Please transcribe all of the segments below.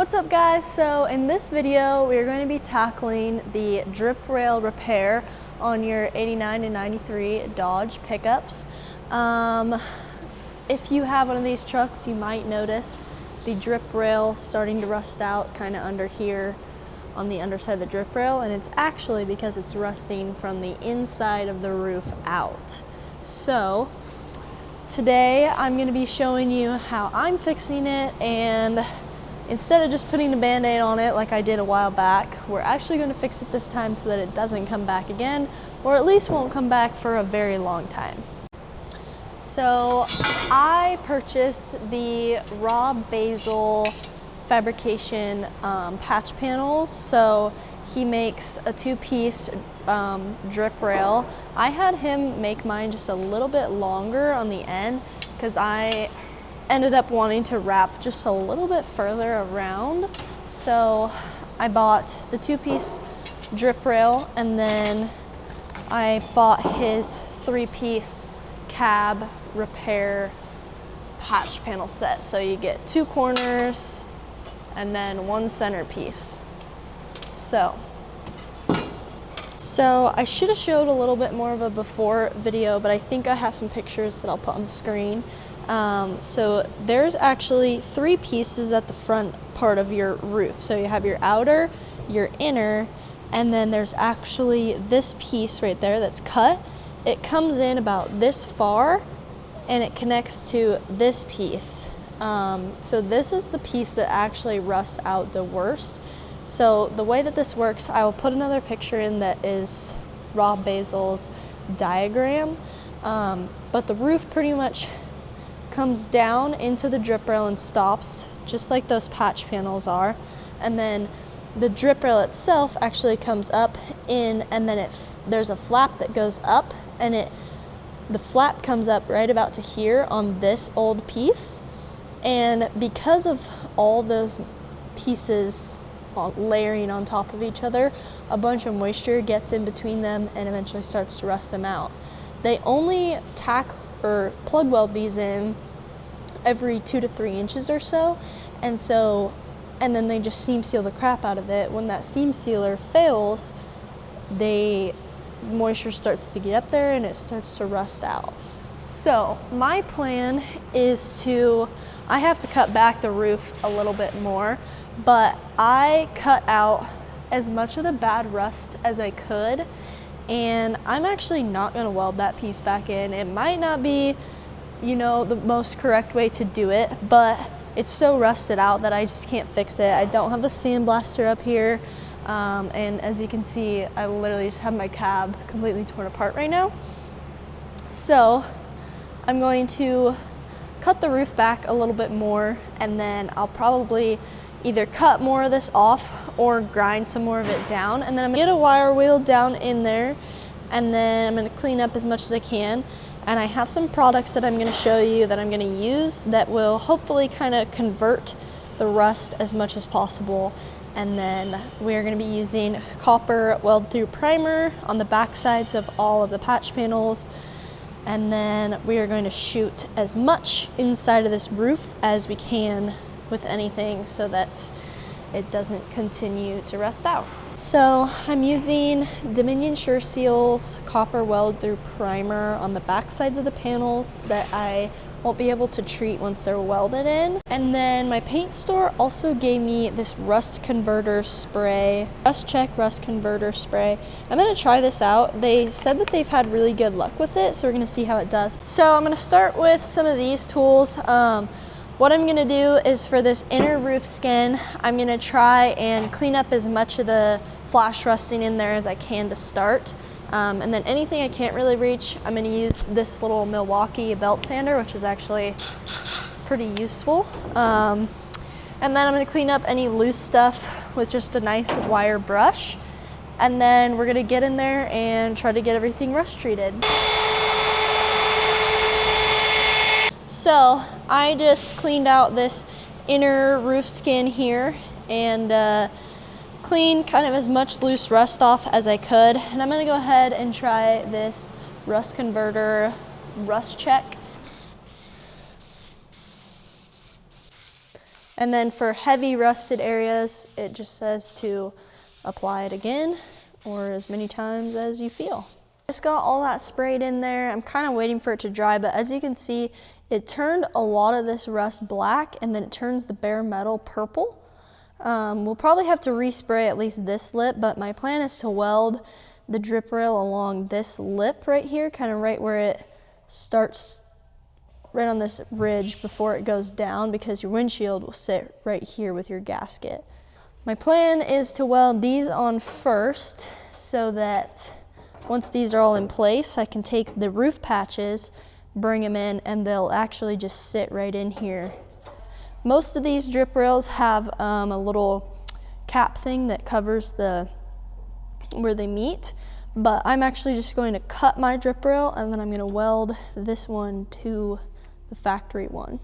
What's up guys? So in this video we're going to be tackling the drip rail repair on your 89 and 93 Dodge pickups. If you have one of these trucks, you might notice the drip rail starting to rust out kind of under here on the underside of the drip rail, and it's actually because it's rusting from the inside of the roof out. So today I'm going to be showing you how I'm fixing it, and instead of just putting a band-aid on it like I did a while back, we're actually going to fix it this time so that it doesn't come back again, or at least won't come back for a very long time. So I purchased the Rob Basil Fabrication patch panels. So he makes a two-piece drip rail. I had him make mine just a little bit longer on the end because I ended up wanting to wrap just a little bit further around. So I bought the two-piece drip rail, and then I bought his three-piece cab repair patch panel set. So you get two corners and then one centerpiece. So I should have showed a little bit more of a before video, but I think I have some pictures that I'll put on the screen. So there's actually three pieces at the front part of your roof. So you have your outer, your inner, and then there's actually this piece right there that's cut. It comes in about this far and it connects to this piece. So this is the piece that actually rusts out the worst. So the way that this works, I will put another picture in that is Rob Basil's diagram, but the roof pretty much comes down into the drip rail and stops, just like those patch panels are. And then the drip rail itself actually comes up in, and then there's a flap that goes up, and the flap comes up right about to here on this old piece. And because of all those pieces layering on top of each other, a bunch of moisture gets in between them and eventually starts to rust them out. They only tack or plug weld these in every 2 to 3 inches or so, and then they just seam seal the crap out of it. When that seam sealer fails, moisture starts to get up there and it starts to rust out. So my plan is I have to cut back the roof a little bit more, but I cut out as much of the bad rust as I could, and I'm actually not going to weld that piece back in. It might not be, the most correct way to do it, but it's so rusted out that I just can't fix it. I don't have the sandblaster up here, and as you can see, I literally just have my cab completely torn apart right now. So I'm going to cut the roof back a little bit more, and then I'll probably either cut more of this off or grind some more of it down, and then I'm gonna get a wire wheel down in there, and then I'm gonna clean up as much as I can. And I have some products that I'm gonna show you that I'm gonna use that will hopefully kind of convert the rust as much as possible. And then we're gonna be using copper weld through primer on the back sides of all of the patch panels. And then we are going to shoot as much inside of this roof as we can with anything so that it doesn't continue to rust out. So I'm using Dominion Sure Seal's copper weld through primer on the back sides of the panels that I won't be able to treat once they're welded in. And then my paint store also gave me this rust converter spray, Rust Check Rust Converter Spray. I'm gonna try this out. They said that they've had really good luck with it, so we're gonna see how it does. So I'm gonna start with some of these tools. What I'm gonna do is for this inner roof skin, I'm gonna try and clean up as much of the flash rusting in there as I can to start. And then anything I can't really reach, I'm gonna use this little Milwaukee belt sander, which is actually pretty useful. And then I'm gonna clean up any loose stuff with just a nice wire brush. And then we're gonna get in there and try to get everything rust treated. So I just cleaned out this inner roof skin here and clean kind of as much loose rust off as I could. And I'm gonna go ahead and try this Rust Converter Rust Check. And then for heavy rusted areas, it just says to apply it again or as many times as you feel. Just got all that sprayed in there. I'm kind of waiting for it to dry, but as you can see, it turned a lot of this rust black and then it turns the bare metal purple. We'll probably have to respray at least this lip, but my plan is to weld the drip rail along this lip right here, kind of right where it starts, right on this ridge before it goes down, because your windshield will sit right here with your gasket. My plan is to weld these on first so that once these are all in place, I can take the roof patches, bring them in, and they'll actually just sit right in here. Most of these drip rails have a little cap thing that covers where they meet, but I'm actually just going to cut my drip rail and then I'm going to weld this one to the factory one.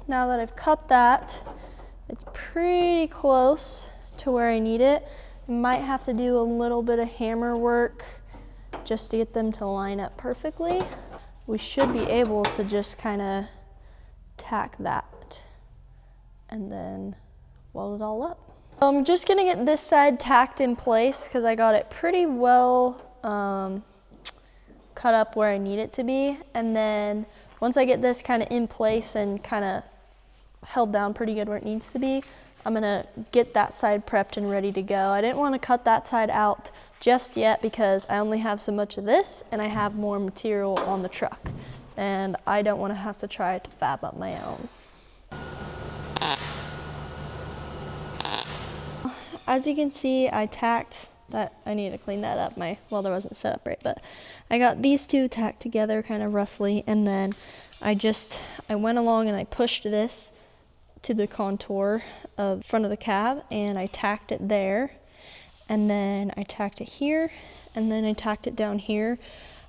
Now that I've cut that, it's pretty close to where I need it. Might have to do a little bit of hammer work just to get them to line up perfectly. We should be able to just kind of tack that and then weld it all up. I'm just gonna get this side tacked in place because I got it pretty well cut up where I need it to be. And then once I get this kind of in place and kind of held down pretty good where it needs to be, I'm gonna get that side prepped and ready to go. I didn't want to cut that side out just yet because I only have so much of this and I have more material on the truck and I don't want to have to try to fab up my own. As you can see, I tacked that. I need to clean that up. My welder wasn't set up right, but I got these two tacked together kind of roughly, and then I went along and I pushed this to the contour of front of the cab and I tacked it there, and then I tacked it here, and then I tacked it down here.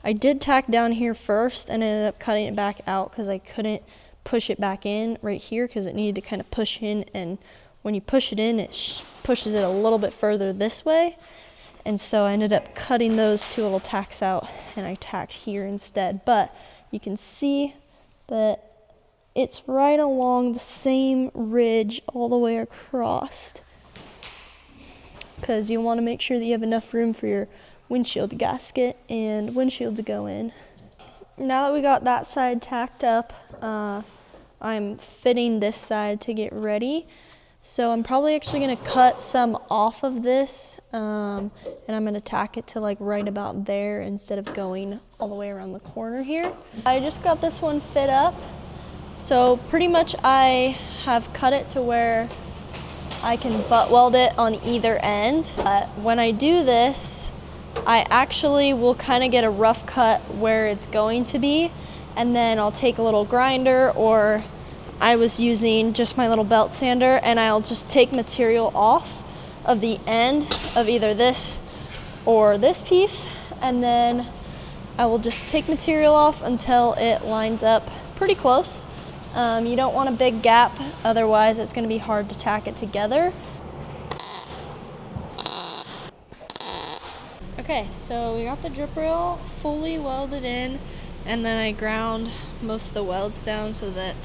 I did tack down here first and ended up cutting it back out because I couldn't push it back in right here because it needed to kind of push in, and when you push it in, it pushes it a little bit further this way. And so I ended up cutting those two little tacks out and I tacked here instead. But you can see that it's right along the same ridge all the way across, because you want to make sure that you have enough room for your windshield gasket and windshield to go in. Now that we got that side tacked up, I'm fitting this side to get ready. So I'm probably actually going to cut some off of this and I'm going to tack it to like right about there instead of going all the way around the corner here. I just got this one fit up. So pretty much I have cut it to where I can butt weld it on either end. When I do this, I actually will kind of get a rough cut where it's going to be, and then I'll take a little grinder, or I was using just my little belt sander, and I'll just take material off of the end of either this or this piece, and then I will just take material off until it lines up pretty close. You don't want a big gap, otherwise it's going to be hard to tack it together. Okay, so we got the drip rail fully welded in, and then I ground most of the welds down so that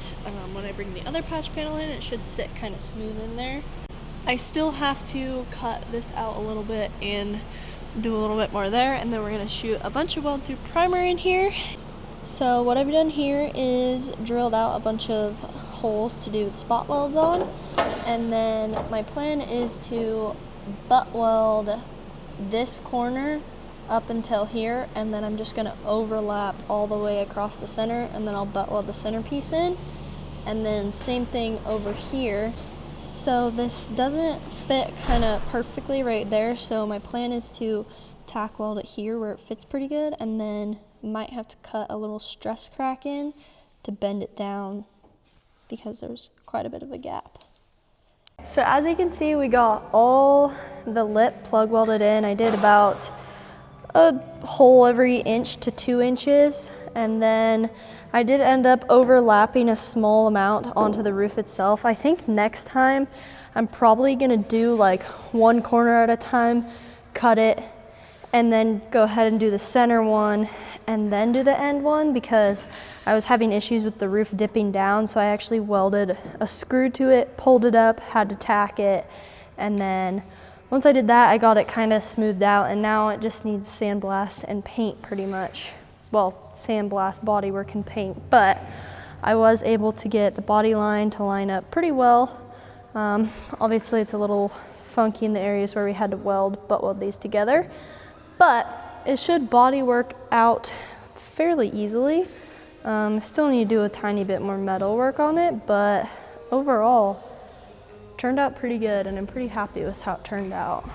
when I bring the other patch panel in, it should sit kind of smooth in there. I still have to cut this out a little bit and do a little bit more there, and then we're going to shoot a bunch of weld through primer in here. So what I've done here is drilled out a bunch of holes to do the spot welds on, and then my plan is to butt weld this corner up until here, and then I'm just going to overlap all the way across the center, and then I'll butt weld the centerpiece in, and then same thing over here. So this doesn't fit kind of perfectly right there, so my plan is to tack weld it here where it fits pretty good, and then might have to cut a little stress crack in to bend it down because there's quite a bit of a gap. So as you can see, we got all the lip plug welded in. I did about a hole every 1 to 2 inches, and then I did end up overlapping a small amount onto the roof itself. I think next time I'm probably gonna do like one corner at a time, cut it, and then go ahead and do the center one and then do the end one, because I was having issues with the roof dipping down. So I actually welded a screw to it, pulled it up, had to tack it, and then once I did that, I got it kind of smoothed out, and now it just needs sandblast and paint pretty much. Well, sandblast, bodywork, and paint, but I was able to get the body line to line up pretty well. Obviously it's a little funky in the areas where we had to butt weld these together, but it should body work out fairly easily. Still need to do a tiny bit more metal work on it, but overall turned out pretty good, and I'm pretty happy with how it turned out.